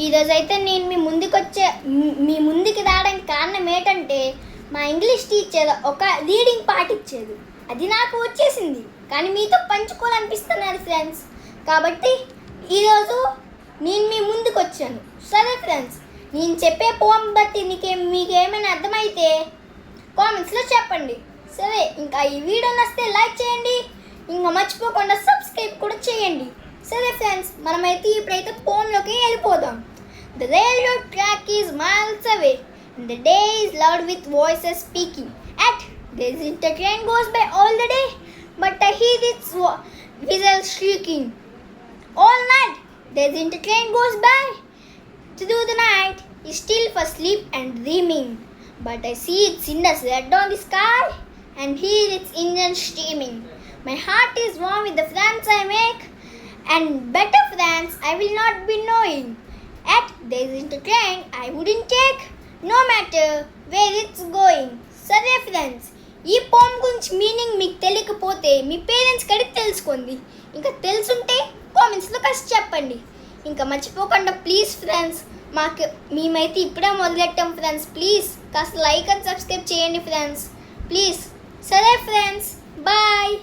ఈరోజైతే నేను మీ ముందుకి రావడానికి కారణం ఏంటంటే మా ఇంగ్లీష్ టీచర్ ఒక రీడింగ్ పార్ట్ ఇచ్చేది. అది నాకు వచ్చేసింది, కానీ మీతో పంచుకోవాలనిపిస్తున్నారు ఫ్రెండ్స్. కాబట్టి ఈరోజు నేను మీ ముందుకు వచ్చాను. సరే ఫ్రెండ్స్, నేను చెప్పే పోయం బట్టి మీకేమైనా అర్థమైతే కామెంట్స్లో చెప్పండి. సరే, ఇంకా ఈ వీడియో నచ్చితే లైక్ చేయండి, ఇంకా మర్చిపోకుండా సబ్స్క్రైబ్ కూడా చేయండి. సరే ఫ్రెండ్స్, మనమైతే ఇప్పుడైతే పోయంలోకి వెళ్ళిపోదాం. The railroad track is miles away, and the day is loud with voices speaking. At there isn't a train goes by all the day, but I hear its whistle shrieking. All night there isn't a train goes by. Through the night is still for sleep and dreaming, but I see its cinders red on the sky, and hear its engine steaming. My heart is warm with the friends I make, and better friends I will not be knowing. At there isn't a train I wouldn't take, no matter where it's going. సరే friends, ఈ పోమ్ గురించి meaning మీకు తెలియకపోతే మీ పేరెంట్స్కి అడిగి తెలుసుకోండి. ఇంకా తెలుసుంటే కామెంట్స్లో కాస్త చెప్పండి. ఇంకా మర్చిపోకుండా ప్లీజ్ ఫ్రెండ్స్, మేమైతే ఇప్పుడే మొదలెట్టాం ఫ్రెండ్స్. ప్లీజ్ కాస్త లైక్ అండ్ సబ్స్క్రైబ్ చేయండి ఫ్రెండ్స్, ప్లీజ్. సరే ఫ్రెండ్స్, బాయ్.